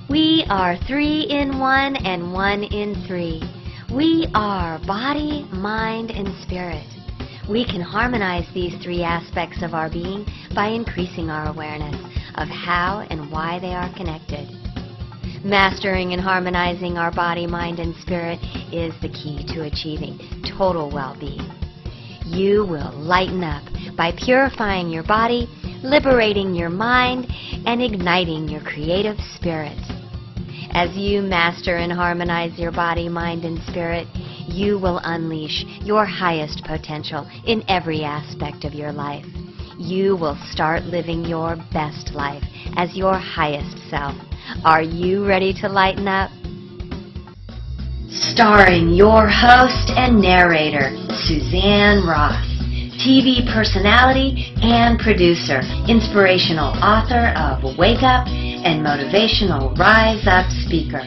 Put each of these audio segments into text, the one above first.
We are 3 in 1 and 1 in 3. We are body, mind, and spirit. We can harmonize these 3 aspects of our being by increasing our awareness of how and why they are connected. Mastering and harmonizing our body, mind, and spirit is the key to achieving total well-being. You will lighten up by purifying your body, liberating your mind, and igniting your creative spirit. As you master and harmonize your body, mind, and spirit, you will unleash your highest potential in every aspect of your life. You will start living your best life as your highest self. Are you ready to lighten up? Starring your host and narrator, Suzanne Ross, TV personality and producer, inspirational author of Wake Up and motivational Rise Up speaker.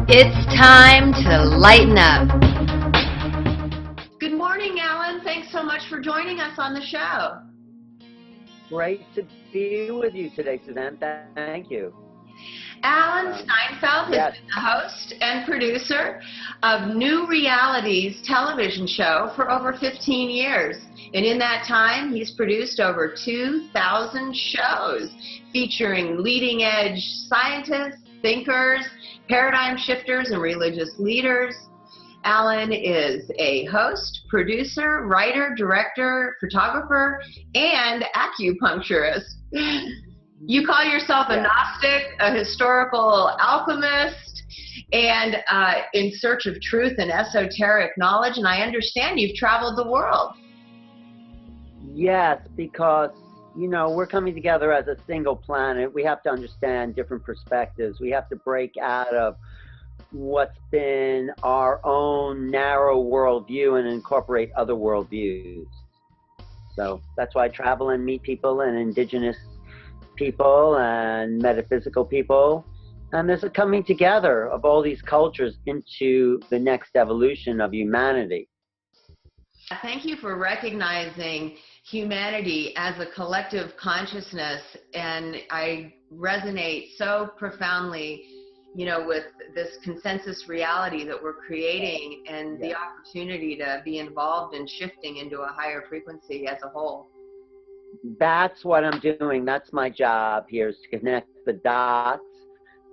It's time to lighten up. Good morning, Alan. Thanks so much for joining us on the show. Great to be with you today, Suzanne. Thank you. Alan Steinfeld has been the host and producer of New Reality's television show for over 15 years. And in that time, he's produced over 2,000 shows featuring leading-edge scientists, thinkers, paradigm shifters, and religious leaders. Alan is a host, producer, writer, director, photographer, and acupuncturist. You call yourself a Gnostic, a historical alchemist, and in search of truth and esoteric knowledge, and I understand you've traveled the world. Yes, because, you know, we're coming together as a single planet. We have to understand different perspectives. We have to break out of what's been our own narrow worldview and incorporate other worldviews. So that's why I travel and meet people and indigenous people and metaphysical people. And there's a coming together of all these cultures into the next evolution of humanity. Thank you for recognizing humanity as a collective consciousness, and I resonate so profoundly, you know, with this consensus reality that we're creating and the opportunity to be involved in shifting into a higher frequency as a whole. That's what I'm doing. That's my job here, is to connect the dots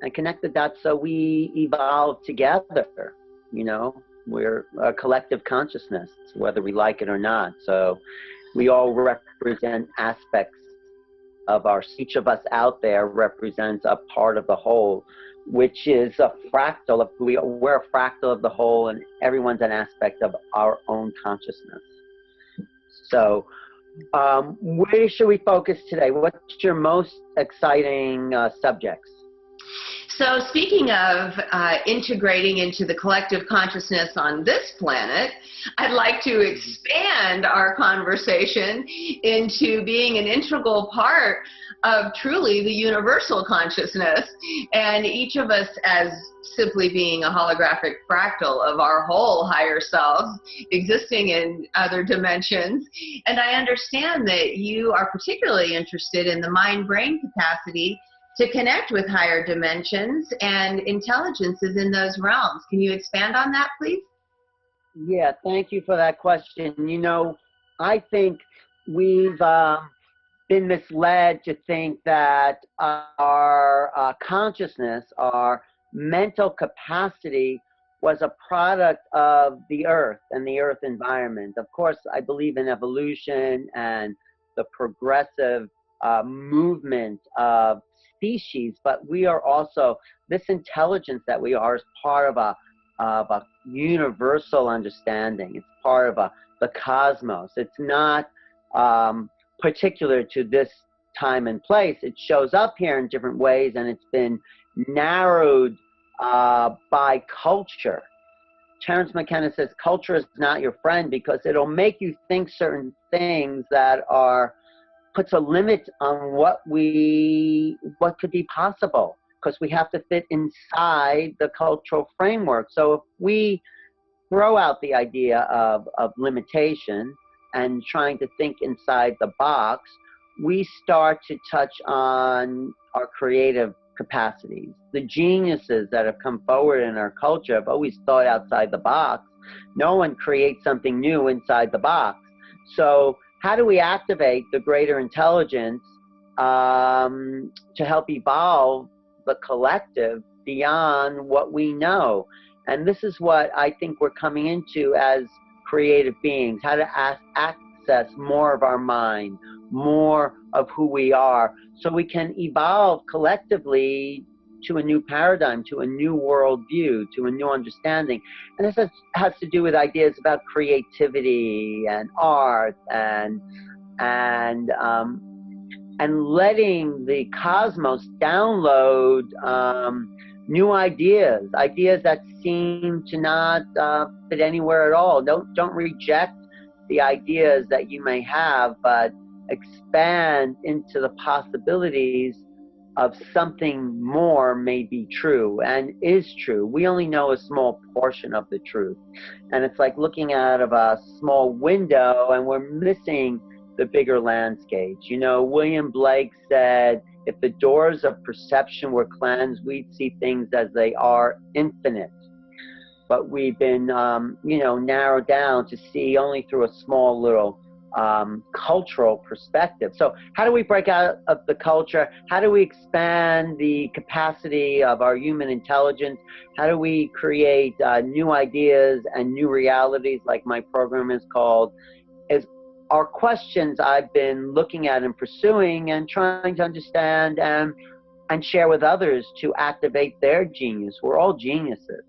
and connect the dots so we evolve together. You know, we're a collective consciousness, whether we like it or not. So we all represent aspects of each of us out there represents a part of the whole, which is a fractal. We're a fractal of the whole, and everyone's an aspect of our own consciousness. So where should we focus today? What's your most exciting subjects? So speaking of integrating into the collective consciousness on this planet, I'd like to expand our conversation into being an integral part of truly the universal consciousness, and each of us as simply being a holographic fractal of our whole higher selves existing in other dimensions. And I understand that you are particularly interested in the mind-brain capacity to connect with higher dimensions and intelligences in those realms. Can you expand on that, please? Yeah, thank you for that question. You know, I think we've been misled to think that our consciousness, our mental capacity was a product of the earth and the earth environment. Of course, I believe in evolution and the progressive movement of species, but we are also, this intelligence that we are is part of a universal understanding. It's part of the cosmos. It's not particular to this time and place. It shows up here in different ways, and it's been narrowed by culture. Terence McKenna says culture is not your friend because it'll make you think certain things that puts a limit on what could be possible, because we have to fit inside the cultural framework. So if we throw out the idea of limitation and trying to think inside the box, we start to touch on our creative capacities. The geniuses that have come forward in our culture have always thought outside the box. No one creates something new inside the box. So how do we activate the greater intelligence to help evolve the collective beyond what we know? And this is what I think we're coming into as creative beings, how to access more of our mind, more of who we are, so we can evolve collectively to a new paradigm, to a new worldview, to a new understanding. And this has to do with ideas about creativity and art and letting the cosmos download new ideas that seem to not fit anywhere at all. Don't reject the ideas that you may have, but expand into the possibilities of something more may be true and is true. We only know a small portion of the truth. And it's like looking out of a small window and we're missing the bigger landscapes. You know, William Blake said, if the doors of perception were cleansed, we'd see things as they are, infinite. But we've been, narrowed down to see only through a small little cultural perspective. So how do we break out of the culture? How do we expand the capacity of our human intelligence? How do we create new ideas and new realities, like my program is called? Are questions I've been looking at and pursuing and trying to understand and share with others to activate their genius. We're all geniuses.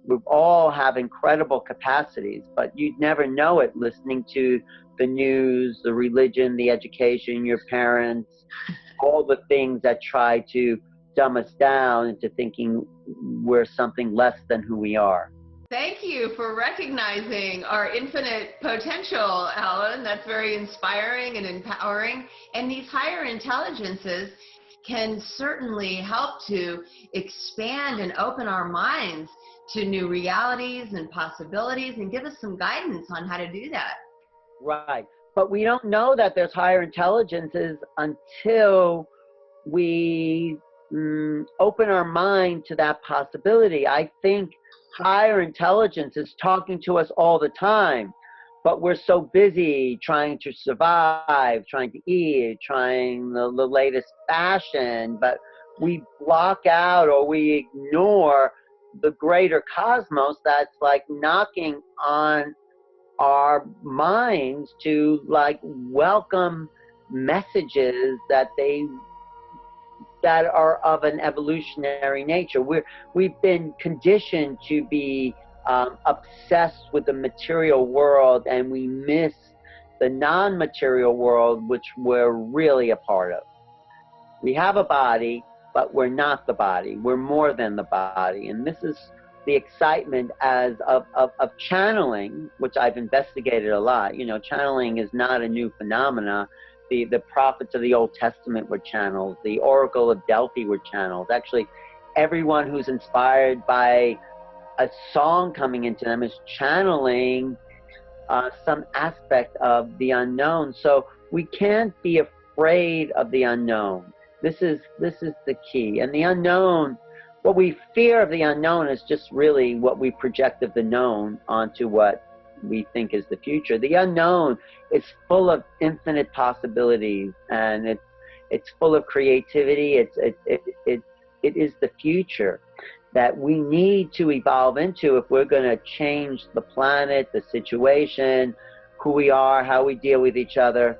We all have incredible capacities, but you'd never know it listening to the news, the religion, the education, your parents, all the things that try to dumb us down into thinking we're something less than who we are. Thank you for recognizing our infinite potential, Alan. That's very inspiring and empowering. And these higher intelligences can certainly help to expand and open our minds to new realities and possibilities and give us some guidance on how to do that. Right. But we don't know that there's higher intelligences until we open our mind to that possibility. I think higher intelligence is talking to us all the time, but we're so busy trying to survive, trying to eat, trying the latest fashion, but we block out or we ignore the greater cosmos that's like knocking on our minds to like welcome messages that are of an evolutionary nature. We've been conditioned to be obsessed with the material world, and we miss the non-material world, which we're really a part of. We have a body, but we're not the body. We're more than the body. And this is the excitement of channeling, which I've investigated a lot. You know, channeling is not a new phenomena. The prophets of the Old Testament were channeled. The Oracle of Delphi were channeled. Actually, everyone who's inspired by a song coming into them is channeling some aspect of the unknown. So we can't be afraid of the unknown. This is the key. And the unknown, what we fear of the unknown is just really what we project of the known onto what we think is the future. The unknown is full of infinite possibilities, and it's full of creativity. It is the future that we need to evolve into if we're going to change the planet, the situation, who we are, how we deal with each other.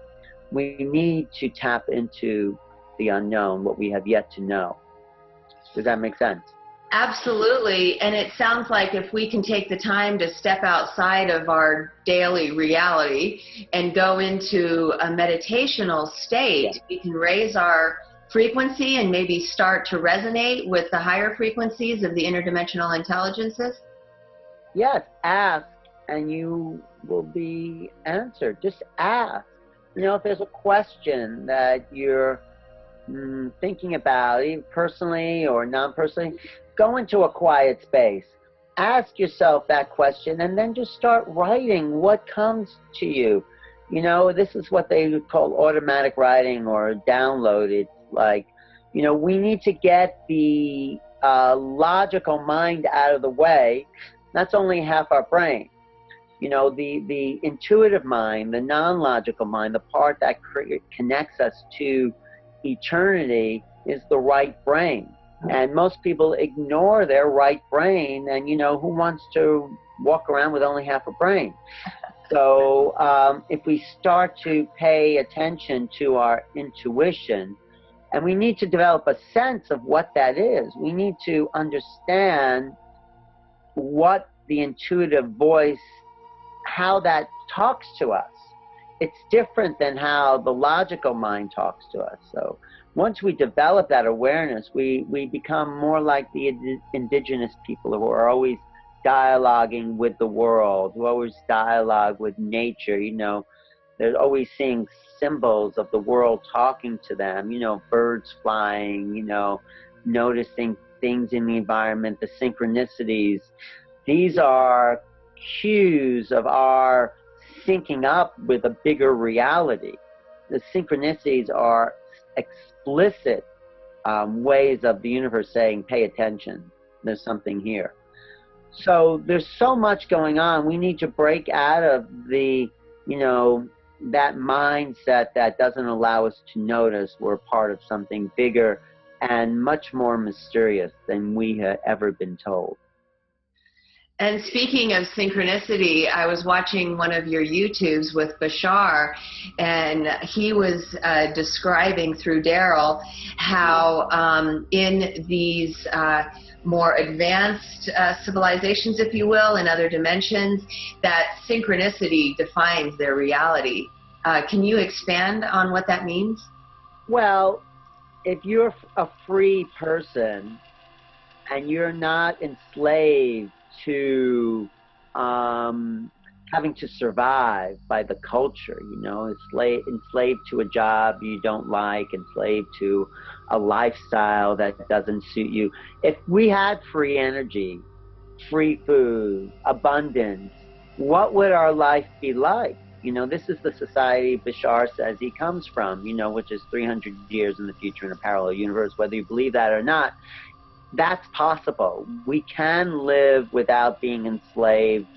We need to tap into the unknown, what we have yet to know. Does that make sense? Absolutely. And it sounds like if we can take the time to step outside of our daily reality and go into a meditational state, we can raise our frequency and maybe start to resonate with the higher frequencies of the interdimensional intelligences? Yes, ask and you will be answered. Just ask. You know, if there's a question that you're thinking about, either personally or non-personally, go into a quiet space. Ask yourself that question and then just start writing what comes to you. You know, this is what they would call automatic writing or download. It's like, you know, we need to get the logical mind out of the way. That's only half our brain. You know, the intuitive mind, the non-logical mind, the part that connects us to eternity is the right brain. And most people ignore their right brain, and, you know, who wants to walk around with only half a brain? So if we start to pay attention to our intuition, and we need to develop a sense of what that is, we need to understand what the intuitive voice, how that talks to us. It's different than how the logical mind talks to us. So once we develop that awareness, we become more like the indigenous people who are always dialoguing with the world, who always dialogue with nature. You know, they're always seeing symbols of the world talking to them, you know, birds flying, you know, noticing things in the environment, the synchronicities. These are cues of our syncing up with a bigger reality. The synchronicities are explicit ways of the universe saying, pay attention, there's something here. So there's so much going on. We need to break out of the, you know, that mindset that doesn't allow us to notice we're part of something bigger and much more mysterious than we had ever been told. And speaking of synchronicity, I was watching one of your YouTubes with Bashar, and he was describing through Daryl how in these more advanced civilizations, if you will, in other dimensions, that synchronicity defines their reality. Can you expand on what that means? Well, if you're a free person and you're not enslaved to having to survive by the culture, you know, enslaved to a job you don't like, enslaved to a lifestyle that doesn't suit you. If we had free energy, free food, abundance, what would our life be like? You know, this is the society Bashar says he comes from, you know, which is 300 years in the future in a parallel universe, whether you believe that or not. That's possible. We can live without being enslaved.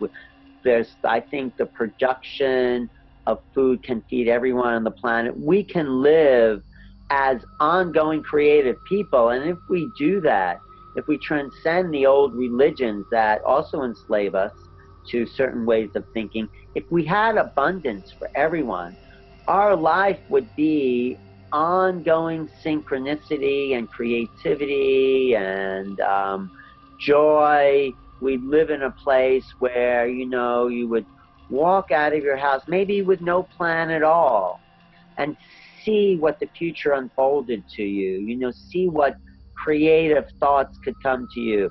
There's, I think, the production of food can feed everyone on the planet. We can live as ongoing creative people. And if we do that, if we transcend the old religions that also enslave us to certain ways of thinking, if we had abundance for everyone, our life would be ongoing synchronicity and creativity and joy. We'd live in a place where, you know, you would walk out of your house maybe with no plan at all and see what the future unfolded to you, you know, see what creative thoughts could come to you,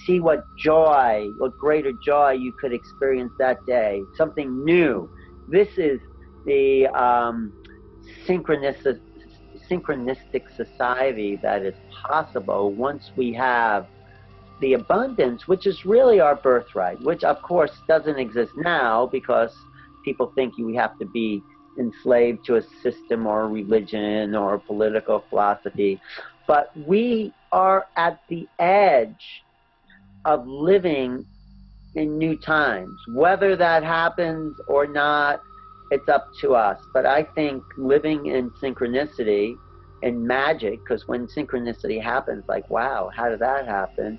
see what joy, what greater joy you could experience that day, something new. This is the synchronistic society that is possible once we have the abundance, which is really our birthright, which of course doesn't exist now because people think we have to be enslaved to a system or a religion or a political philosophy. But we are at the edge of living in new times. Whether that happens or not, it's up to us. But I think living in synchronicity and magic, because when synchronicity happens, like, wow, how did that happen?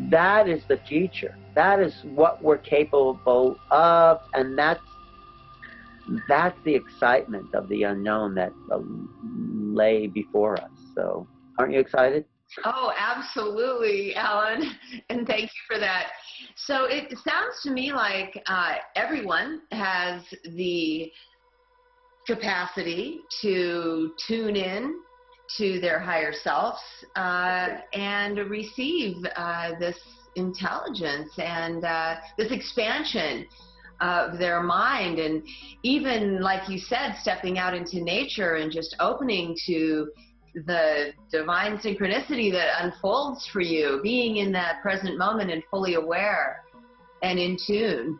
That is the future. That is what we're capable of, and that's the excitement of the unknown that lay before us. So, aren't you excited? Oh, absolutely, Alan, and thank you for that. So it sounds to me like everyone has the capacity to tune in to their higher selves and receive this intelligence and this expansion of their mind, and even, like you said, stepping out into nature and just opening to the divine synchronicity that unfolds for you, being in that present moment and fully aware and in tune.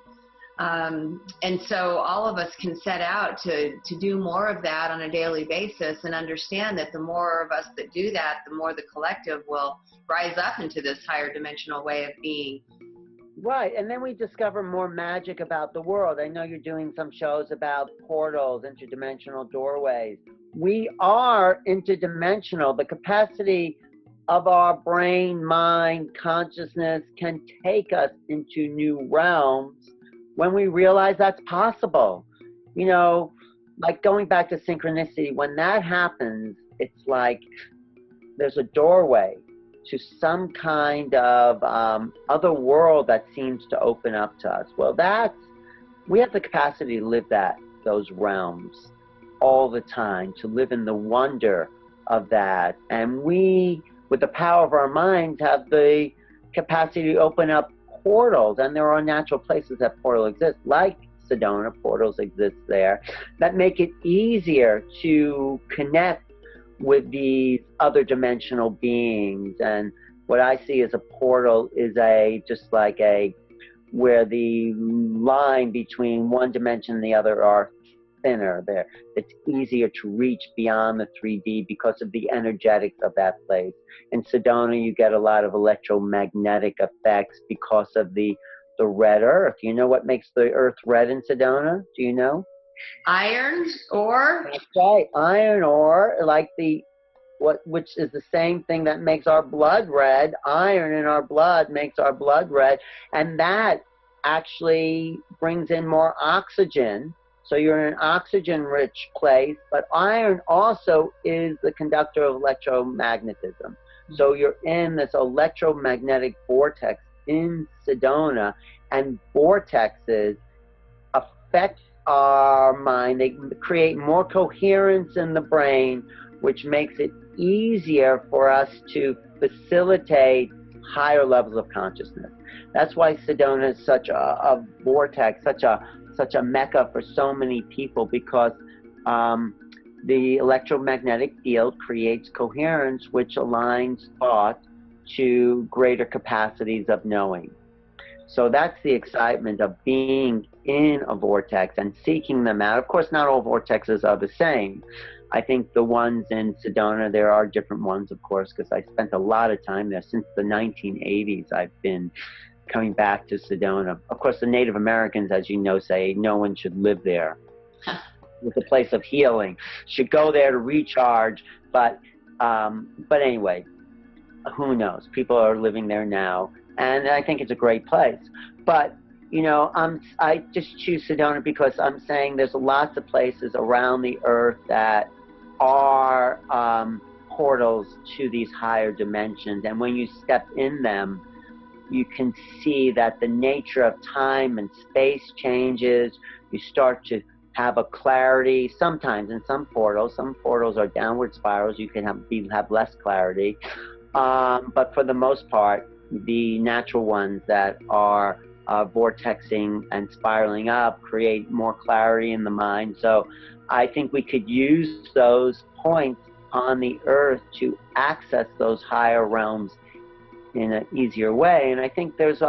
And so all of us can set out to do more of that on a daily basis, and understand that the more of us that do that, the more the collective will rise up into this higher dimensional way of being. Right, and then we discover more magic about the world. I know you're doing some shows about portals, interdimensional doorways. We are interdimensional. The capacity of our brain, mind, consciousness can take us into new realms when we realize that's possible. You know, like going back to synchronicity, when that happens, it's like there's a doorway to some kind of other world that seems to open up to us. Well, we have the capacity to live those realms all the time, to live in the wonder of that. And we, with the power of our minds, have the capacity to open up portals, and there are natural places that portals exist, like Sedona, portals exist there, that make it easier to connect with these other dimensional beings. And what I see as a portal is just like where the line between one dimension and the other are thinner there. It's easier to reach beyond the 3D because of the energetics of that place. In Sedona, you get a lot of electromagnetic effects because of the red earth. You know what makes the earth red in Sedona? Do you know? Iron ore? That's right, iron ore, like which is the same thing that makes our blood red. Iron in our blood makes our blood red, and that actually brings in more oxygen. So you're in an oxygen-rich place, but iron also is the conductor of electromagnetism. So you're in this electromagnetic vortex in Sedona, and vortexes affect our mind. They create more coherence in the brain, which makes it easier for us to facilitate higher levels of consciousness. That's why Sedona is such a vortex, such a mecca for so many people, because the electromagnetic field creates coherence, which aligns thought to greater capacities of knowing. So that's the excitement of being in a vortex and seeking them out. Of course, not all vortexes are the same. I think the ones in Sedona, there are different ones, of course, because I spent a lot of time there. Since the 1980s, I've been coming back to Sedona. Of course, the Native Americans, as you know, say no one should live there. It's a place of healing. Should go there to recharge. But anyway, who knows? People are living there now, and I think it's a great place. But you know, I just choose Sedona because I'm saying there's lots of places around the earth that are portals to these higher dimensions, and when you step in them, you can see that the nature of time and space changes. You start to have a clarity. Sometimes in some portals are downward spirals. You can have less clarity, but for the most part, the natural ones that are vortexing and spiraling up create more clarity in the mind. So I think we could use those points on the earth to access those higher realms in an easier way. And I think there's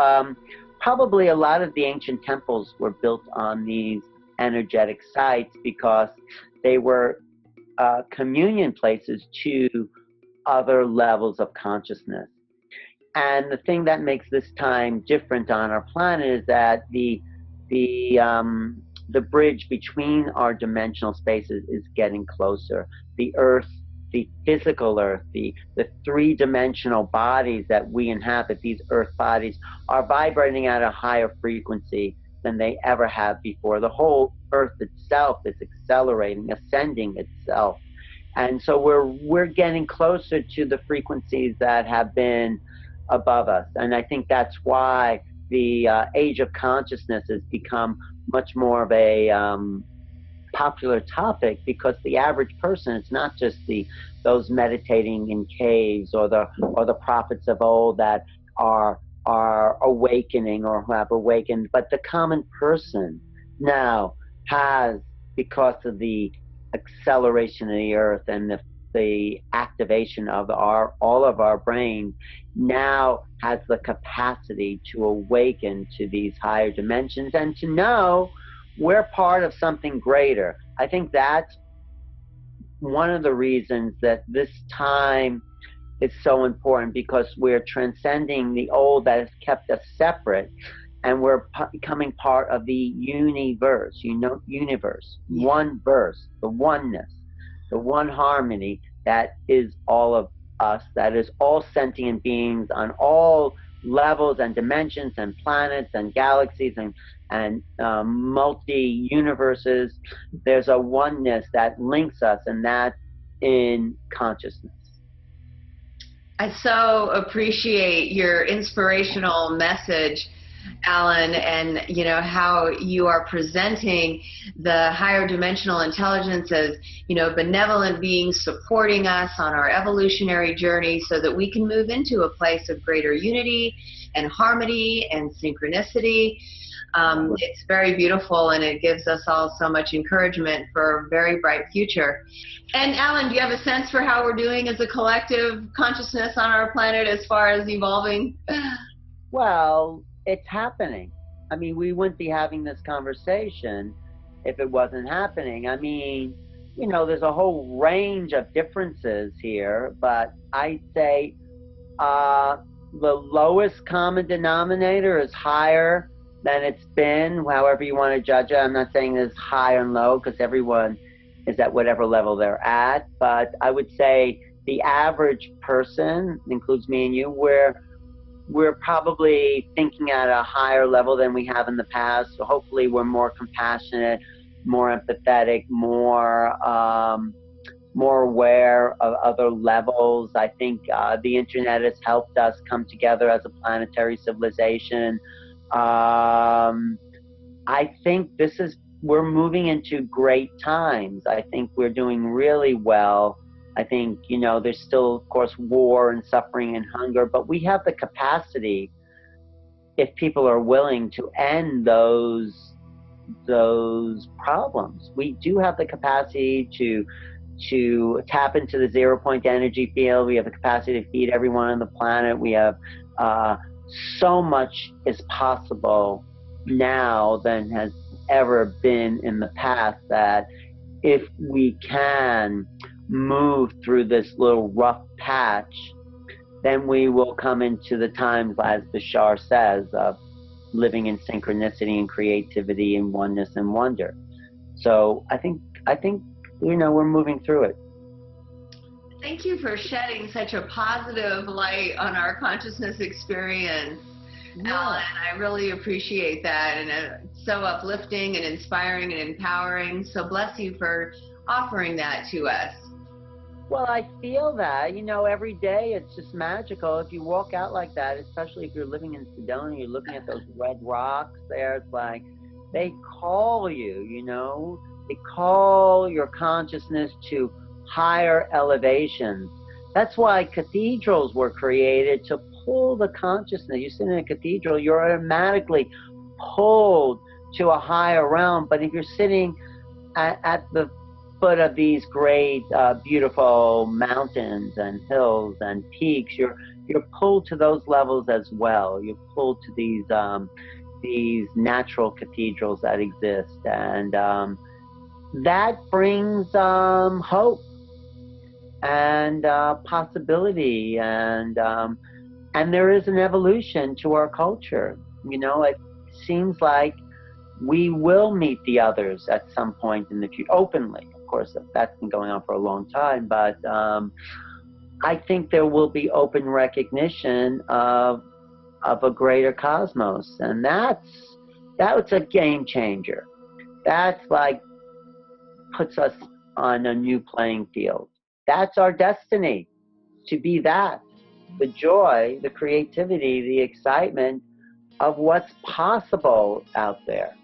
probably a lot of the ancient temples were built on these energetic sites because they were communion places to other levels of consciousness. And the thing that makes this time different on our planet is that the bridge between our dimensional spaces is getting closer. The earth, the physical earth, the three-dimensional bodies that we inhabit, these earth bodies, are vibrating at a higher frequency than they ever have before. The whole earth itself is accelerating, ascending itself. And so we're getting closer to the frequencies that have been above us. And I think that's why the age of consciousness has become much more of a popular topic, because the average person, it's not just those meditating in caves or the prophets of old that are awakening or who have awakened, but the common person now has, because of the acceleration of the earth and the the activation of all of our brains, now has the capacity to awaken to these higher dimensions and to know we're part of something greater. I think that's one of the reasons that this time is so important, because we're transcending the old that has kept us separate, and we're becoming part of the universe, universe, one verse, the oneness, the one harmony that is all of us, that is all sentient beings on all levels and dimensions and planets and galaxies and multi-universes. There's a oneness that links us, and that's in consciousness. I so appreciate your inspirational message, Alan, and how you are presenting the higher dimensional intelligence as benevolent beings supporting us on our evolutionary journey, so that we can move into a place of greater unity and harmony and synchronicity. It's very beautiful, and it gives us all so much encouragement for a very bright future. And Alan, do you have a sense for how we're doing as a collective consciousness on our planet as far as evolving? Well, it's happening. I mean, we wouldn't be having this conversation if it wasn't happening. I mean, there's a whole range of differences here, but I'd say the lowest common denominator is higher than it's been, however you want to judge it. I'm not saying there's high and low, because everyone is at whatever level they're at, but I would say the average person, includes me and you, we're probably thinking at a higher level than we have in the past. So hopefully we're more compassionate, more empathetic, more aware of other levels. I think the internet has helped us come together as a planetary civilization. I think we're moving into great times. I think we're doing really well. I think, there's still, of course, war and suffering and hunger, but we have the capacity, if people are willing, to end those problems. We do have the capacity to tap into the 0-point energy field. We have the capacity to feed everyone on the planet. We have so much is possible now than has ever been in the past, that if we can move through this little rough patch, then we will come into the times, as the Shar says, of living in synchronicity and creativity and oneness and wonder. So I think we're moving through it. Thank you for shedding such a positive light on our consciousness experience, Alan. I really appreciate that, and it's so uplifting and inspiring and empowering. So bless you for offering that to us. Well, I feel that, every day it's just magical. If you walk out like that, especially if you're living in Sedona, you're looking at those red rocks there, it's like they call you, they call your consciousness to higher elevations. That's why cathedrals were created, to pull the consciousness. You sit in a cathedral, you're automatically pulled to a higher realm. But if you're sitting at the foot of these great, beautiful mountains and hills and peaks, you're pulled to those levels as well. You're pulled to these natural cathedrals that exist, and that brings hope and possibility, and there is an evolution to our culture. It seems like we will meet the others at some point in the future, openly. Of course, that's been going on for a long time, but I think there will be open recognition of a greater cosmos, and that's a game changer. That's like puts us on a new playing field. That's our destiny, to be that. The joy, the creativity, the excitement of what's possible out there.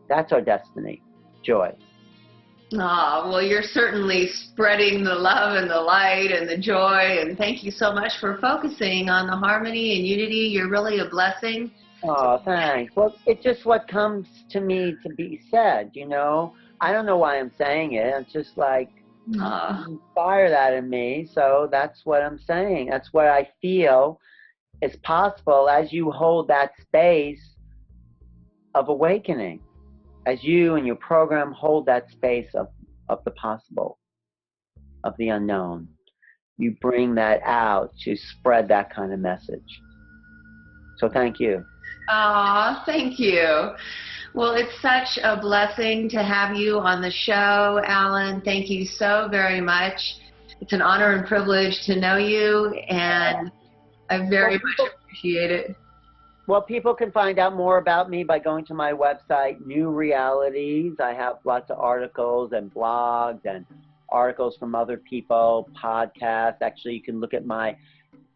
That's our destiny, joy. Well, you're certainly spreading the love and the light and the joy, and thank you so much for focusing on the harmony and unity. You're really a blessing. Oh, thanks. Well, it's just what comes to me to be said, I don't know why I'm saying it. It's just like, inspire that in me. So that's what I'm saying. That's what I feel is possible as you hold that space of awakening, as you and your program hold that space of the possible, of the unknown. You bring that out to spread that kind of message. So thank you. Oh, thank you. Well, it's such a blessing to have you on the show, Alan. Thank you so very much. It's an honor and privilege to know you, and I very much appreciate it. Well, people can find out more about me by going to my website, New Realities. I have lots of articles and blogs and articles from other people, podcasts. Actually, you can look at my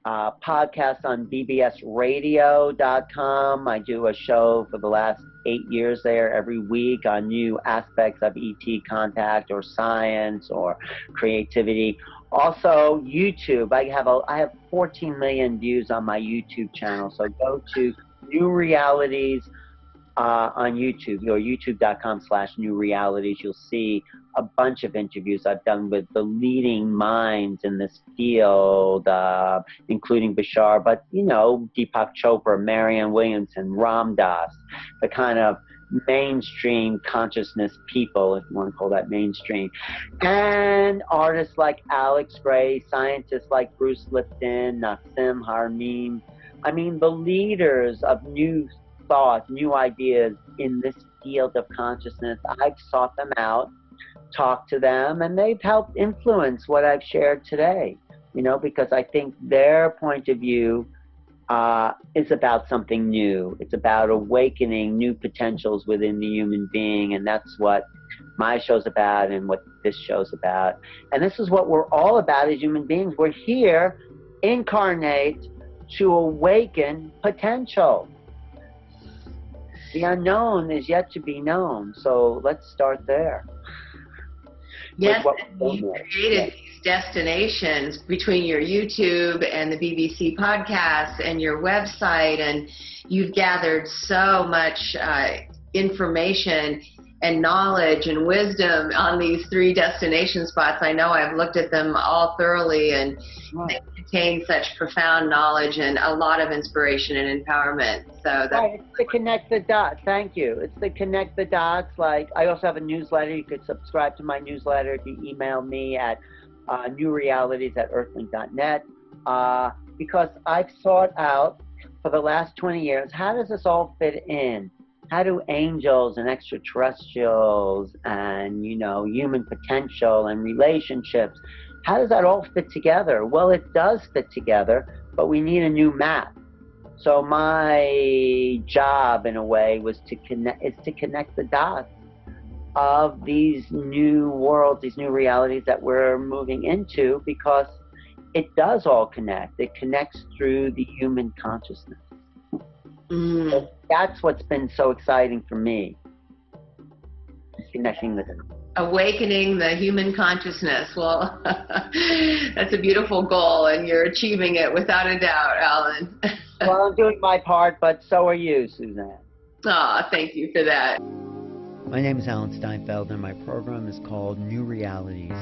podcast on bbsradio.com. I do a show for the last 8 years there every week on new aspects of ET contact or science or creativity. Also, YouTube. I have 14 million views on my YouTube channel. So go to New Realities on YouTube, or youtube.com/New Realities. You'll see a bunch of interviews I've done with the leading minds in this field, including Bashar, but, you know, Deepak Chopra, Marianne Williamson, Ram Dass, the kind of mainstream consciousness people, if you want to call that mainstream, and artists like Alex Gray, scientists like Bruce Lipton, Nassim Haramein. I mean, the leaders of new thought, new ideas in this field of consciousness. I've sought them out, talked to them, and they've helped influence what I've shared today, you know, because I think their point of view is about something new. It's about awakening new potentials within the human being, and that's what my show's about and what this show's about. And this is what we're all about as human beings. We're here, incarnate, to awaken potential. The unknown is yet to be known, so let's start there. Yes, you created these destinations between your YouTube and the BBC podcast and your website, and you've gathered so much information and knowledge and wisdom on these 3 destination spots. I know I've looked at them all thoroughly, and they contain such profound knowledge and a lot of inspiration and empowerment. So that's right, it's to connect the dots. Thank you. It's to connect the dots. Like, I also have a newsletter. You could subscribe to my newsletter if you email me at newrealities@earthlink.net, because I've sought out for the last 20 years, how does this all fit in? How do angels and extraterrestrials and, you know, human potential and relationships, how does that all fit together? Well, it does fit together, but we need a new map. So my job, in a way, was to connect the dots of these new worlds, these new realities that we're moving into, because it does all connect. It connects through the human consciousness. So that's what's been so exciting for me, connecting the dots. Awakening the human consciousness. Well, that's a beautiful goal, and you're achieving it without a doubt, Alan. Well, I'm doing my part, but so are you, Suzanne. Oh, thank you for that. My name is Alan Steinfeld, and my program is called New Realities.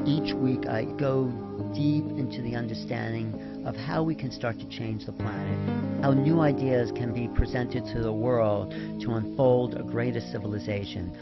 Each week I go deep into the understanding of how we can start to change the planet, how new ideas can be presented to the world to unfold a greater civilization.